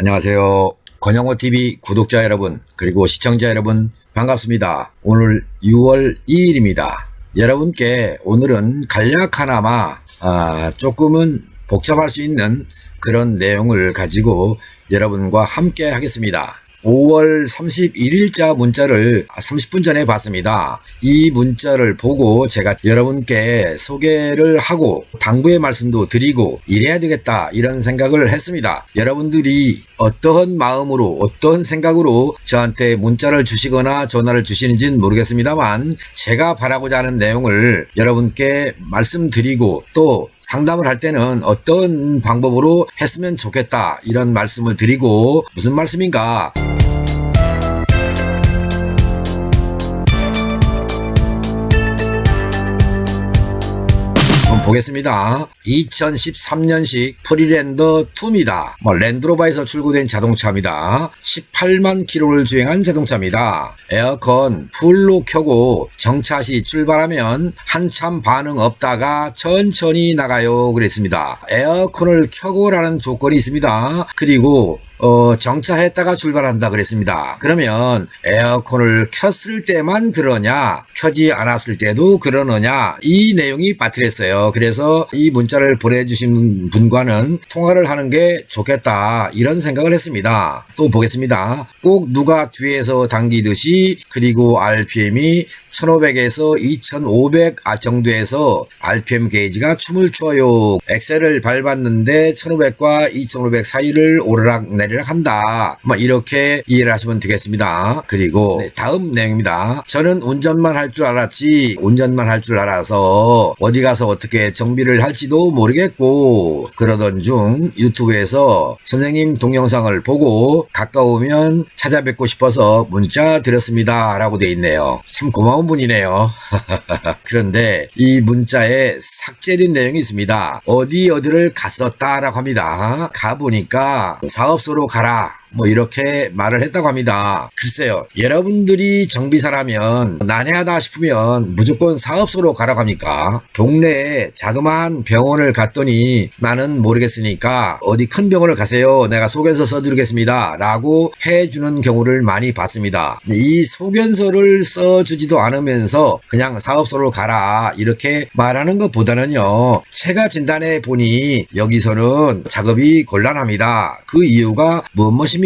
안녕하세요. 권영호TV 구독자 여러분, 그리고 시청자 여러분, 반갑습니다. 오늘 6월 2일입니다. 여러분께 오늘은 간략하나마 조금은 복잡할 수 있는 그런 내용을 가지고 여러분과 함께 하겠습니다. 5월 31일자 문자를 30분 전에 봤습니다. 이 문자를 보고 제가 여러분께 소개를 하고 당부의 말씀도 드리고 이래야 되겠다 이런 생각을 했습니다. 여러분들이 어떠한 마음으로 어떤 생각으로 저한테 문자를 주시거나 전화를 주시는지는 모르겠습니다만 제가 바라고자 하는 내용을 여러분께 말씀드리고 또 상담을 할 때는 어떤 방법으로 했으면 좋겠다 이런 말씀을 드리고, 무슨 말씀인가? 보겠습니다. 2013년식 프리랜더 2입니다. 랜드로버에서 출고된 자동차입니다. 18만 킬로를 주행한 자동차입니다. 에어컨 풀로 켜고 정차 시 출발하면 한참 반응 없다가 천천히 나가요 그랬습니다. 에어컨을 켜고라는 조건이 있습니다. 그리고 정차했다가 출발한다 그랬습니다. 그러면 에어컨을 켰을 때만 그러냐, 켜지 않았을 때도 그러느냐, 이 내용이 빠뜨렸어요. 그래서 이 문자를 보내주신 분과는 통화를 하는 게 좋겠다 이런 생각을 했습니다. 또 보겠습니다. 꼭 누가 뒤에서 당기듯이, 그리고 RPM이 1500에서 2500 정도에서 RPM 게이지가 춤을 춰요. 엑셀을 밟았는데 1500과 2500 사이를 오르락 내리락 한다. 이렇게 이해를 하시면 되겠습니다. 그리고 다음 내용입니다. 저는 운전만 할 줄 알았지, 운전만 할 줄 알아서 어디 가서 어떻게 정비를 할지도 모르겠고, 그러던 중 유튜브에서 선생님 동영상을 보고 가까우면 찾아뵙고 싶어서 문자 드렸습니다 라고 돼 있네요. 참 고마운 분이네요. 그런데 이 문자에 삭제된 내용이 있습니다. 어디를 갔었다라고 합니다. 가보니까 사업소로 가라, 이렇게 말을 했다고 합니다. 글쎄요, 여러분들이 정비사라면 난해하다 싶으면 무조건 사업소로 가라고 합니까? 동네에 자그마한 병원을 갔더니 나는 모르겠으니까 어디 큰 병원을 가세요, 내가 소견서 써드리겠습니다 라고 해주는 경우를 많이 봤습니다. 이 소견서를 써주지도 않으면서 그냥 사업소로 가라 이렇게 말하는 것보다는요, 제가 진단해 보니 여기서는 작업이 곤란합니다. 그 이유가 무엇입니까?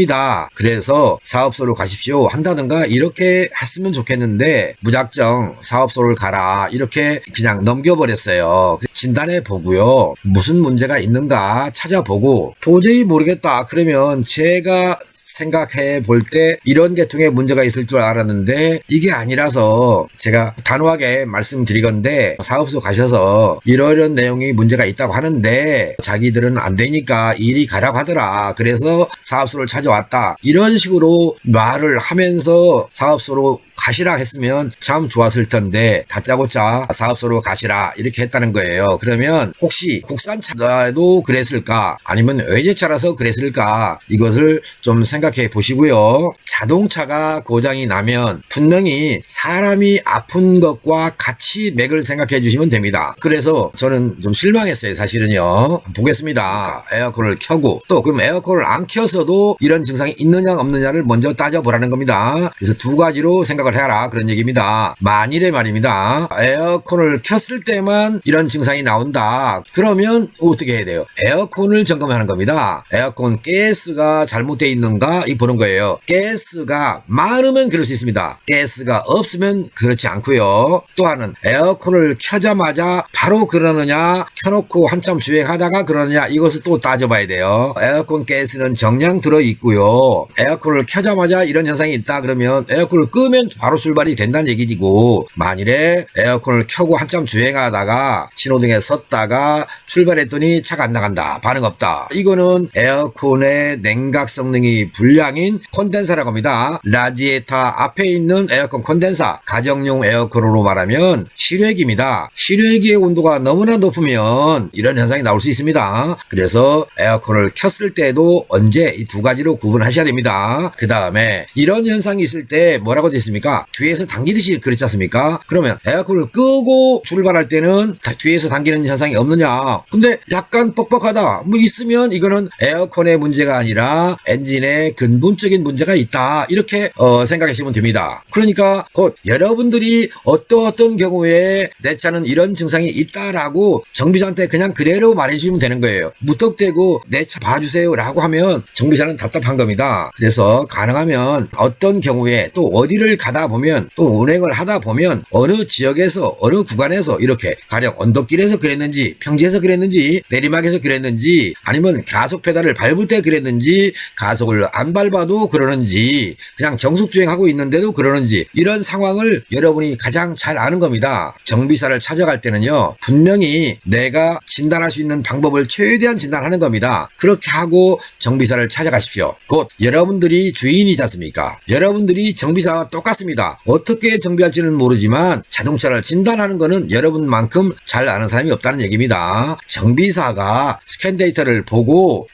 그래서 사업소로 가십시오 한다든가 이렇게 했으면 좋겠는데, 무작정 사업소를 가라 이렇게 그냥 넘겨버렸어요. 진단해 보고요, 무슨 문제가 있는가 찾아보고, 도저히 모르겠다 그러면 제가 생각해 볼 때 이런 계통의 문제가 있을 줄 알았는데 이게 아니라서 제가 단호하게 말씀드리건데, 사업소 가셔서 이런 내용이 문제가 있다고 하는데 자기들은 안 되니까 이리 가라고 하더라, 그래서 사업소를 찾아왔다 이런 식으로 말을 하면서 사업소로 가시라 했으면 참 좋았을 텐데, 다짜고짜 사업소로 가시라 이렇게 했다는 거예요. 그러면 혹시 국산차도 그랬을까, 아니면 외제차라서 그랬을까, 이것을 좀 생각해 보시고요. 자동차가 고장이 나면 분명히 사람이 아픈 것과 같이 맥을 생각해 주시면 됩니다. 그래서 저는 좀 실망했어요 사실은요. 보겠습니다. 에어컨을 켜고, 또 그럼 에어컨을 안 켜서도 이런 증상이 있느냐 없느냐를 먼저 따져보라는 겁니다. 그래서 두 가지로 생각을 해라 그런 얘기입니다. 만일에 말입니다, 에어컨을 켰을 때만 이런 증상이 나온다 그러면 어떻게 해야 돼요? 에어컨을 점검하는 겁니다. 에어컨 가스가 잘못되어 있는가 이 보는 거예요. 가스가 많으면 그럴 수 있습니다. 가스가 없으면 그렇지 않고요. 또한은 에어컨을 켜자마자 바로 그러느냐, 켜놓고 한참 주행하다가 그러느냐, 이것을 또 따져봐야 돼요. 에어컨 가스는 정량 들어있고요, 에어컨을 켜자마자 이런 현상이 있다 그러면 에어컨을 끄면 바로 출발이 된다는 얘기고, 만일에 에어컨을 켜고 한참 주행하다가 신호등에 섰다가 출발했더니 차가 안 나간다, 반응 없다, 이거는 에어컨의 냉각 성능이 불량인 콘덴사라고 합니다. 라디에이터 앞에 있는 에어컨 콘덴사, 가정용 에어컨으로 말하면 실외기입니다. 실외기의 온도가 너무나 높으면 이런 현상이 나올 수 있습니다. 그래서 에어컨을 켰을 때도 언제 이 두 가지로 구분하셔야 됩니다. 그 다음에 이런 현상이 있을 때 뭐라고 되어 있습니까? 뒤에서 당기듯이 그렇지 않습니까? 그러면 에어컨을 끄고 출발할 때는 뒤에서 당기는 현상이 없느냐? 근데 약간 뻑뻑하다 뭐 있으면 이거는 에어컨의 문제가 아니라 엔진의 근본적인 문제가 있다, 이렇게 생각하시면 됩니다. 그러니까 곧 여러분들이 어떤 경우에 내 차는 이런 증상이 있다라고 정비사한테 그냥 그대로 말해주시면 되는 거예요. 무턱대고 내 차 봐주세요 라고 하면 정비사는 답답한 겁니다. 그래서 가능하면 어떤 경우에 또 어디를 가다 보면 또 운행을 하다 보면 어느 지역에서 어느 구간에서 이렇게 가령 언덕길에서 그랬는지 평지에서 그랬는지 내리막에서 그랬는지 아니면 가속 페달을 밟을 때 그랬는지 가속을 안 밟아도 그러는지 그냥 정숙주행하고 있는데도 그러는지 이런 상황을 여러분이 가장 잘 아는 겁니다. 정비사를 찾아갈 때는요, 분명히 내가 진단할 수 있는 방법을 최대한 진단하는 겁니다. 그렇게 하고 정비사를 찾아가십시오. 곧 여러분들이 주인이지 않습니까? 여러분들이 정비사와 똑같습니다. 어떻게 정비할지는 모르지만 자동차를 진단하는 거는 여러분만큼 잘 아는 사람이 없다는 얘기입니다. 정비사가 스캔 데이터를 보고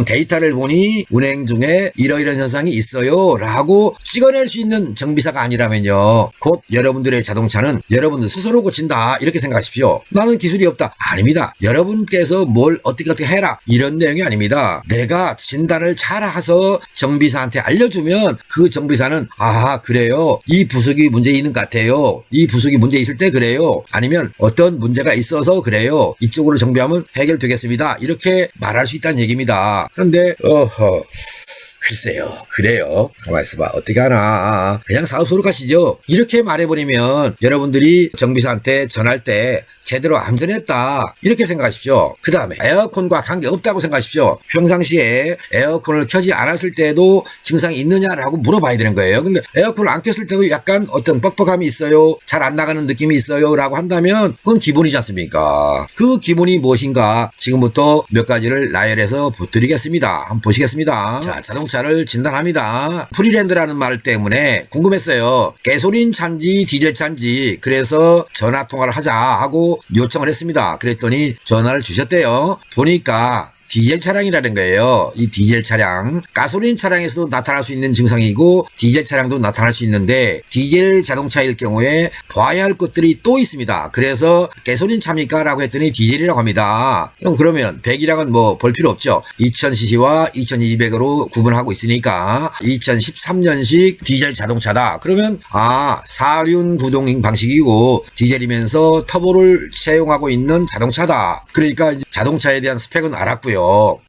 데이터를 보니 운행 중에 이러이러한 현상이 있어요 라고 찍어낼 수 있는 정비사가 아니라면요, 곧 여러분들의 자동차는 여러분들 스스로 고친다 이렇게 생각하십시오. 나는 기술이 없다. 아닙니다. 여러분께서 뭘 어떻게 해라 이런 내용이 아닙니다. 내가 진단을 잘해서 정비사한테 알려주면 그 정비사는 아 그래요, 이 부속이 문제 있는 것 같아요, 이 부속이 문제 있을 때 그래요, 아니면 어떤 문제가 있어서 그래요, 이쪽으로 정비하면 해결되겠습니다 이렇게 말할 수 있다는 얘기입니다. 그런데 글쎄요, 그래요. 가만히 있어봐. 어떻게 하나. 그냥 사업소로 가시죠. 이렇게 말해버리면 여러분들이 정비사한테 전할 때 제대로 안 전했다 이렇게 생각하십시오. 그 다음에 에어컨과 관계없다고 생각하십시오. 평상시에 에어컨을 켜지 않았을 때도 증상이 있느냐라고 물어봐야 되는 거예요. 근데 에어컨을 안 켰을 때도 약간 어떤 뻑뻑함이 있어요, 잘 안 나가는 느낌이 있어요 라고 한다면 그건 기본이지 않습니까? 그 기본이 무엇인가 지금부터 몇 가지를 나열해서 드리겠습니다. 한번 보시겠습니다. 자, 자동차를 진단합니다. 프리랜드라는 말 때문에 궁금했어요. 가솔린 차인지 디젤 차인지. 그래서 전화 통화를 하자 하고 요청을 했습니다. 그랬더니 전화를 주셨대요. 보니까 디젤 차량이라는 거예요. 이 디젤 차량, 가솔린 차량에서도 나타날 수 있는 증상이고 디젤 차량도 나타날 수 있는데 디젤 자동차일 경우에 봐야 할 것들이 또 있습니다. 그래서 가솔린 차입니까? 라고 했더니 디젤이라고 합니다. 그러면 100이랑은 뭐 볼 필요 없죠. 2000cc와 2200으로 구분하고 있으니까 2013년식 디젤 자동차다. 그러면 사륜 구동 방식이고 디젤이면서 터보를 사용하고 있는 자동차다. 그러니까 자동차에 대한 스펙은 알았고요.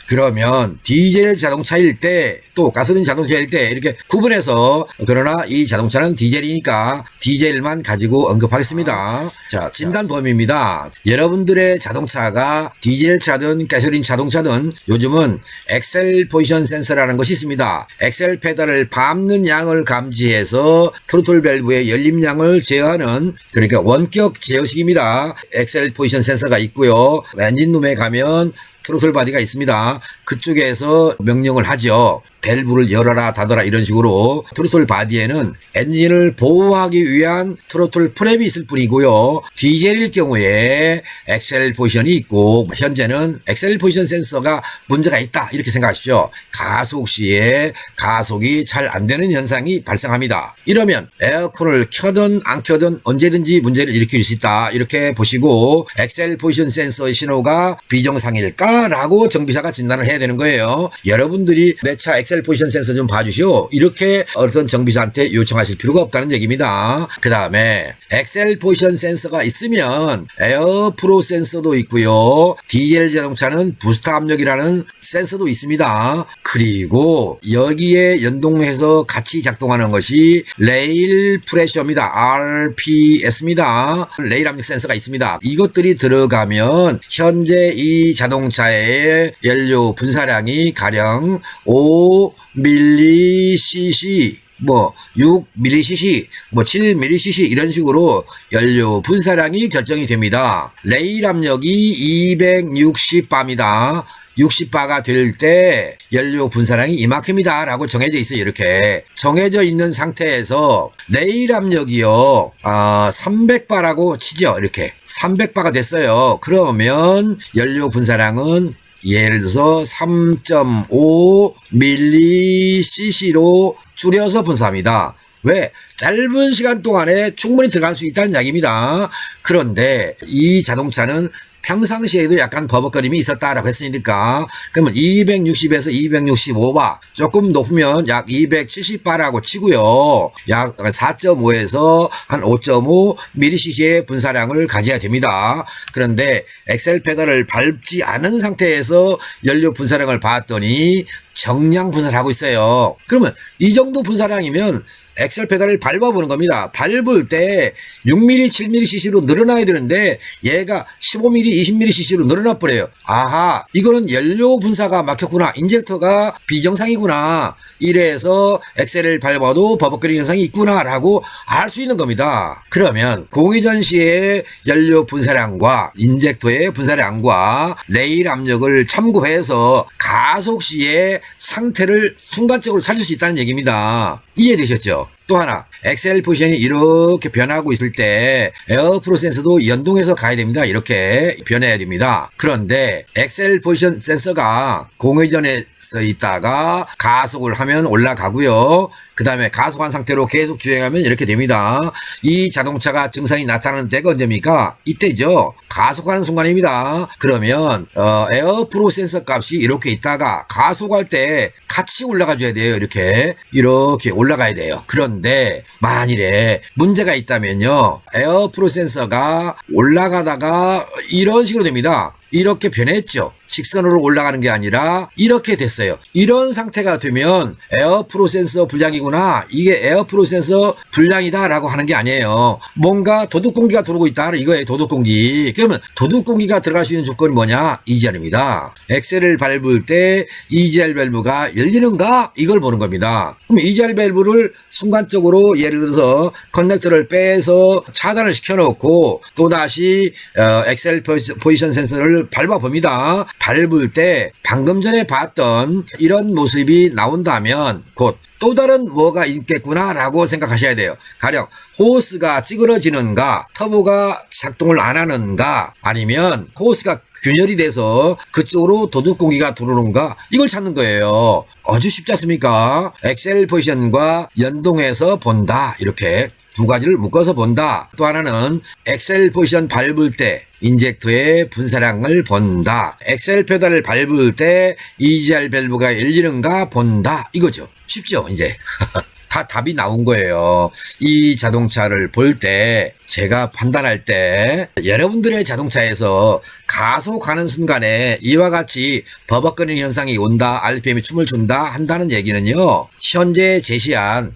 그러면 디젤 자동차일 때 또 가솔린 자동차일 때 이렇게 구분해서, 그러나 이 자동차는 디젤이니까 디젤만 가지고 언급하겠습니다. 자, 진단 범위입니다. 여러분들의 자동차가 디젤차든 가솔린 자동차든 요즘은 엑셀 포지션 센서라는 것이 있습니다. 엑셀 페달을 밟는 양을 감지해서 트로틀 밸브의 열림량을 제어하는, 그러니까 원격 제어식입니다. 엑셀 포지션 센서가 있고요. 엔진룸에 가면 트로틀 바디가 있습니다. 그쪽에서 명령을 하죠. 밸브를 열어라 닫아라 이런 식으로. 트로틀 바디에는 엔진을 보호하기 위한 트로틀 프랩이 있을 뿐이고요. 디젤일 경우에 엑셀 포지션이 있고, 현재는 엑셀 포지션 센서가 문제가 있다 이렇게 생각하십시오. 가속 시에 가속이 잘 안 되는 현상이 발생합니다. 이러면 에어컨을 켜든 안 켜든 언제든지 문제를 일으킬 수 있다 이렇게 보시고, 엑셀 포지션 센서의 신호가 비정상일까? 라고 정비사가 진단을 해야 되는 거예요. 여러분들이 내 차 엑셀 포지션 센서 좀 봐주시오 이렇게 어떤 정비사한테 요청하실 필요가 없다는 얘기입니다. 그 다음에 엑셀 포지션 센서가 있으면 에어 프로 센서도 있고요. 디젤 자동차는 부스터 압력이라는 센서도 있습니다. 그리고 여기에 연동해서 같이 작동하는 것이 레일 프레셔입니다. RPS입니다. 레일 압력 센서가 있습니다. 이것들이 들어가면 현재 이 자동차의 연료 분사량이 가령 5mcc 6mcc, 7mcc 이런 식으로 연료 분사량이 결정이 됩니다. 레일 압력이 260바입니다. 260바가 될 때 연료 분사량이 이만큼이다 라고 정해져 있어요. 이렇게 정해져 있는 상태에서 레일 압력이요 300바라고 치죠. 이렇게 300바가 됐어요. 그러면 연료 분사량은 예를 들어서 3.5 mCC로 줄여서 분사합니다. 왜? 짧은 시간 동안에 충분히 들어갈 수 있다는 이야기입니다. 그런데 이 자동차는 평상시에도 약간 버벅거림이 있었다라고 했으니까 그러면 260에서 265바 조금 높으면 약 270바라고 치고요. 약 4.5에서 한 5.5 mcc의 분사량을 가져야 됩니다. 그런데 엑셀 페달을 밟지 않은 상태에서 연료 분사량을 봤더니 정량 분사를 하고 있어요. 그러면 이 정도 분사량이면 엑셀 페달을 밟아보는 겁니다. 밟을 때 6mm, 7mmcc로 늘어나야 되는데 얘가 15mm, 20mmcc로 늘어나 버려요. 아하, 이거는 연료 분사가 막혔구나. 인젝터가 비정상이구나. 이래서 엑셀을 밟아도 버벅거리는 현상이 있구나 라고 알 수 있는 겁니다. 그러면 공회전 시의 연료 분사량과 인젝터의 분사량과 레일 압력을 참고해서 가속 시의 상태를 순간적으로 찾을 수 있다는 얘기입니다. 이해되셨죠? 또 하나, 엑셀 포지션이 이렇게 변하고 있을 때 에어 프로 센서도 연동해서 가야 됩니다. 이렇게 변해야 됩니다. 그런데 엑셀 포지션 센서가 공회전에 있다가 가속을 하면 올라가고요. 그 다음에 가속한 상태로 계속 주행하면 이렇게 됩니다. 이 자동차가 증상이 나타나는 때가 언제입니까? 이때죠. 가속하는 순간입니다. 그러면 에어 프로 센서 값이 이렇게 있다가 가속할 때 같이 올라가 줘야 돼요. 이렇게 올라가야 돼요. 그런데 만일에 문제가 있다면요, 에어 프로 센서가 올라가다가 이런 식으로 됩니다. 이렇게 변했죠. 직선으로 올라가는 게 아니라 이렇게 됐어요. 이런 상태가 되면 에어 프로 센서 불량이구나, 이게 에어 프로 센서 불량이다 라고 하는 게 아니에요. 뭔가 도둑 공기가 들어오고 있다, 이거예요. 도둑 공기. 그러면 도둑 공기가 들어갈 수 있는 조건이 뭐냐? EGR입니다. 엑셀을 밟을 때 EGR 밸브가 열리는가? 이걸 보는 겁니다. 그럼 EGR 밸브를 순간적으로 예를 들어서 커넥터를 빼서 차단을 시켜놓고 또다시 엑셀 포지션 센서를 밟아봅니다. 밟을 때 방금 전에 봤던 이런 모습이 나온다면 곧 또 다른 뭐가 있겠구나 라고 생각하셔야 돼요. 가령 호스가 찌그러지는가, 터보가 작동을 안 하는가, 아니면 호스가 균열이 돼서 그쪽으로 도둑 공기가 들어오는가, 이걸 찾는 거예요. 아주 쉽지 않습니까? 엑셀 포지션과 연동해서 본다. 이렇게 두 가지를 묶어서 본다. 또 하나는 엑셀 포지션 밟을 때 인젝터의 분사량을 본다. 엑셀 페달을 밟을 때 EGR 밸브가 열리는가 본다. 이거죠. 쉽죠, 이제. 다 답이 나온 거예요. 이 자동차를 볼 때, 제가 판단할 때 여러분들의 자동차에서 가속하는 순간에 이와 같이 버벅거리는 현상이 온다, RPM이 춤을 춘다 한다는 얘기는요, 현재 제시한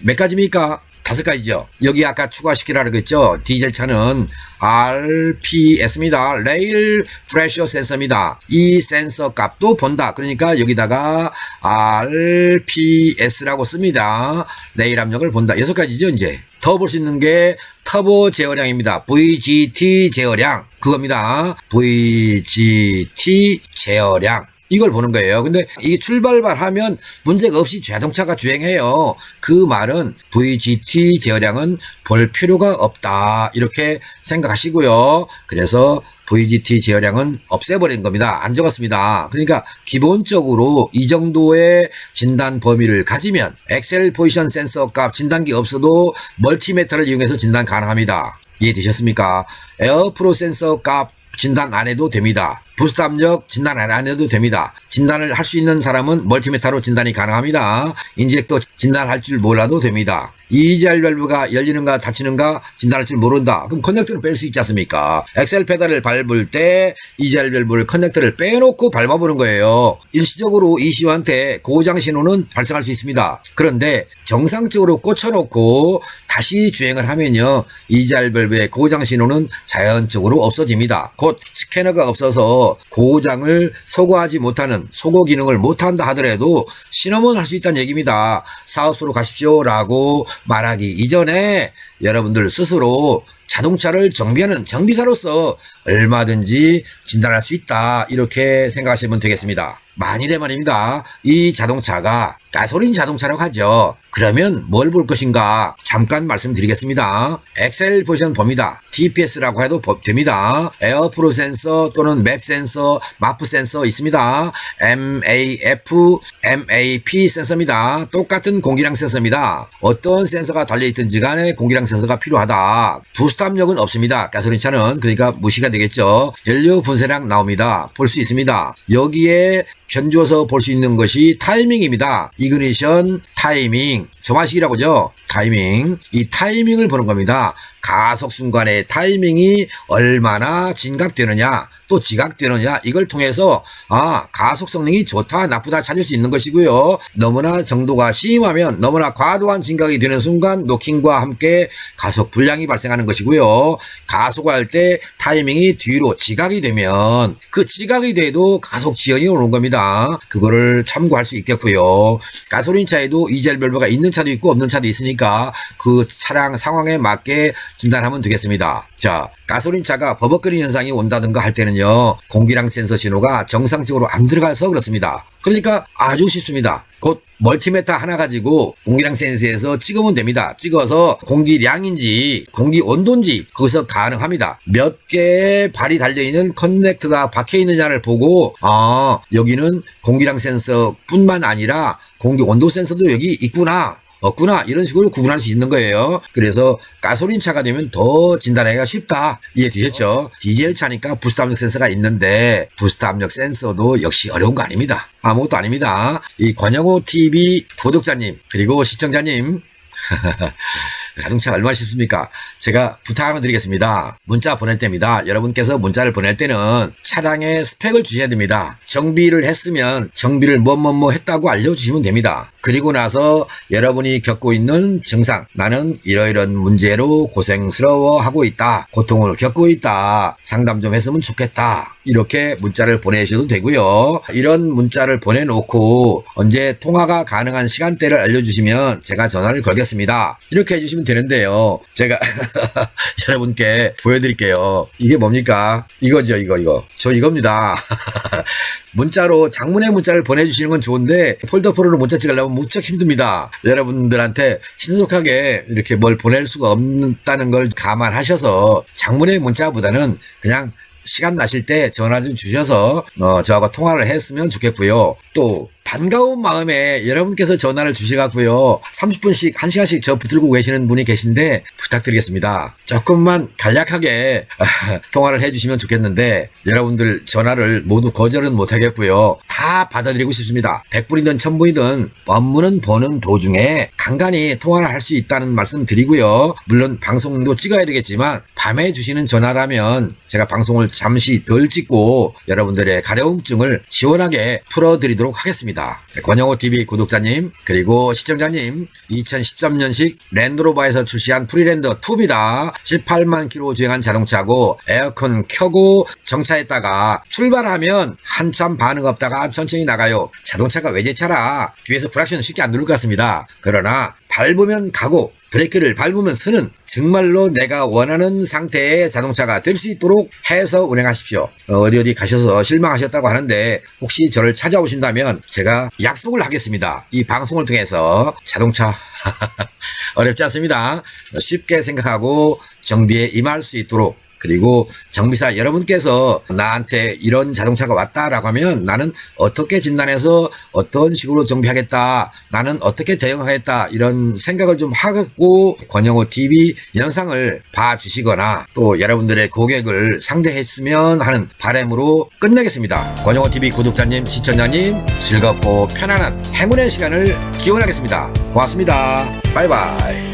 몇 가지입니까? 5가지죠. 여기 아까 추가시키라고 했죠. 디젤 차는 RPS입니다. 레일 프레셔 센서입니다. 이 센서 값도 본다. 그러니까 여기다가 RPS라고 씁니다. 레일 압력을 본다. 6가지죠, 이제. 더 볼 수 있는 게 터보 제어량입니다. VGT 제어량. 그겁니다. VGT 제어량. 이걸 보는 거예요. 근데 이게 출발만 하면 문제가 없이 자동차가 주행해요. 그 말은 VGT 제어량은 볼 필요가 없다, 이렇게 생각하시고요. 그래서 VGT 제어량은 없애버린 겁니다. 안 적었습니다. 그러니까 기본적으로 이 정도의 진단 범위를 가지면 엑셀 포지션 센서 값 진단기 없어도 멀티미터를 이용해서 진단 가능합니다. 이해되셨습니까? 에어 프로 센서 값 진단 안 해도 됩니다. 부스트 압력 진단 안 해도 됩니다. 진단을 할 수 있는 사람은 멀티미터로 진단이 가능합니다. 인젝터 진단할 줄 몰라도 됩니다. EGR 밸브가 열리는가 닫히는가 진단할 줄 모른다. 그럼 커넥터를 뺄 수 있지 않습니까? 엑셀 페달을 밟을 때 EGR 밸브를 커넥터를 빼놓고 밟아보는 거예요. 일시적으로 ECU한테 고장 신호는 발생할 수 있습니다. 그런데 정상적으로 꽂혀놓고 다시 주행을 하면요, EGR 밸브의 고장 신호는 자연적으로 없어집니다. 곧 스캐너가 없어서 고장을 소거하지 못하는, 소거 기능을 못한다 하더라도 신험은 할 수 있다는 얘기입니다. 사업소로 가십시오 라고 말하기 이전에 여러분들 스스로 자동차를 정비하는 정비사로서 얼마든지 진단할 수 있다, 이렇게 생각하시면 되겠습니다. 만일에 말입니다, 이 자동차가 가솔린 자동차라고 하죠. 그러면 뭘 볼 것인가 잠깐 말씀드리겠습니다. 엑셀 보시면 봅니다. TPS라고 해도 됩니다. 에어프로 센서 또는 맵 센서, 마프 센서 있습니다. MAF, MAP 센서입니다. 똑같은 공기량 센서입니다. 어떤 센서가 달려있든지 간에 공기량 센서가 필요하다. 부스트 압력은 없습니다. 가솔린 차는. 그러니까 무시가 되겠죠. 연료 분쇄량 나옵니다. 볼 수 있습니다. 여기에 견주어서 볼 수 있는 것이 타이밍입니다. 이그니션, 타이밍, 점화식이라고죠. 타이밍. 이 타이밍을 보는 겁니다. 가속 순간의 타이밍이 얼마나 진각되느냐, 또 지각되느냐, 이걸 통해서 가속 성능이 좋다 나쁘다 찾을 수 있는 것이고요. 너무나 정도가 심하면 너무나 과도한 진각이 되는 순간 노킹과 함께 가속 불량이 발생하는 것이고요. 가속할 때 타이밍이 뒤로 지각이 되면 그 지각이 돼도 가속 지연이 오는 겁니다. 그거를 참고할 수 있겠고요. 가솔린 차에도 이젤밸브가 있는 차도 있고 없는 차도 있으니까 그 차량 상황에 맞게 진단하면 되겠습니다. 자, 가솔린 차가 버벅거리는 현상이 온다든가 할 때는요, 공기량 센서 신호가 정상적으로 안 들어가서 그렇습니다. 그러니까 아주 쉽습니다. 곧 멀티미터 하나 가지고 공기량 센서에서 찍으면 됩니다. 찍어서 공기량인지 공기 온도인지 거기서 가능합니다. 몇 개의 발이 달려있는 커넥터가 박혀있느냐를 보고 여기는 공기량 센서 뿐만 아니라 공기 온도 센서도 여기 있구나, 없구나, 이런 식으로 구분할 수 있는 거예요. 그래서 가솔린 차가 되면 더 진단하기가 쉽다, 이해되셨죠? 디젤 차니까 부스트 압력 센서가 있는데 부스트 압력 센서도 역시 어려운 거 아닙니다. 아무것도 아닙니다. 이 권영호 TV 구독자님 그리고 시청자님 자동차 얼마나 쉽습니까? 제가 부탁 하나 드리겠습니다. 문자 보낼 때입니다. 여러분께서 문자를 보낼 때는 차량의 스펙을 주셔야 됩니다. 정비를 했으면 정비를 뭐 했다고 알려주시면 됩니다. 그리고 나서 여러분이 겪고 있는 증상, 나는 이러이런 문제로 고생스러워하고 있다, 고통을 겪고 있다, 상담 좀 했으면 좋겠다, 이렇게 문자를 보내셔도 되고요. 이런 문자를 보내놓고 언제 통화가 가능한 시간대를 알려주시면 제가 전화를 걸겠습니다. 이렇게 해주시면 되는데요. 제가 여러분께 보여드릴게요. 이게 뭡니까? 이거죠, 이거. 저 이겁니다. 문자로 장문의 문자를 보내주시는 건 좋은데 폴더폰으로 문자 찍으려면 무척 힘듭니다. 여러분들한테 신속하게 이렇게 뭘 보낼 수가 없다는 걸 감안하셔서 장문의 문자보다는 그냥 시간 나실 때 전화 좀 주셔서 저하고 통화를 했으면 좋겠고요. 또 반가운 마음에 여러분께서 전화를 주셔갖고요, 30분씩 1시간씩 저 붙들고 계시는 분이 계신데 부탁드리겠습니다. 조금만 간략하게 통화를 해주시면 좋겠는데 여러분들 전화를 모두 거절은 못하겠고요. 다 받아드리고 싶습니다. 100분이든 1000분이든 업무는 보는 도중에 간간히 통화를 할 수 있다는 말씀 드리고요. 물론 방송도 찍어야 되겠지만 밤에 주시는 전화라면 제가 방송을 잠시 덜 찍고 여러분들의 가려움증을 시원하게 풀어드리도록 하겠습니다. 권영호 TV 구독자님 그리고 시청자님, 2013년식 랜드로버에서 출시한 프리랜더 2입니다. 18만 킬로 주행한 자동차고 에어컨 켜고 정차했다가 출발하면 한참 반응 없다가 천천히 나가요. 자동차가 외제차라 뒤에서 브렉션 쉽게 안 누를 것 같습니다. 그러나 밟으면 가고 브레이크를 밟으면 서는 정말로 내가 원하는 상태의 자동차가 될 수 있도록 해서 운행하십시오. 어디 가셔서 실망하셨다고 하는데 혹시 저를 찾아오신다면 제가 약속을 하겠습니다. 이 방송을 통해서 자동차 어렵지 않습니다. 쉽게 생각하고 정비에 임할 수 있도록, 그리고 정비사 여러분께서 나한테 이런 자동차가 왔다라고 하면 나는 어떻게 진단해서 어떤 식으로 정비하겠다, 나는 어떻게 대응하겠다, 이런 생각을 좀 하고 권영호 TV 영상을 봐주시거나 또 여러분들의 고객을 상대했으면 하는 바람으로 끝내겠습니다. 권영호 TV 구독자님, 시청자님, 즐겁고 편안한 행운의 시간을 기원하겠습니다. 고맙습니다. 바이바이.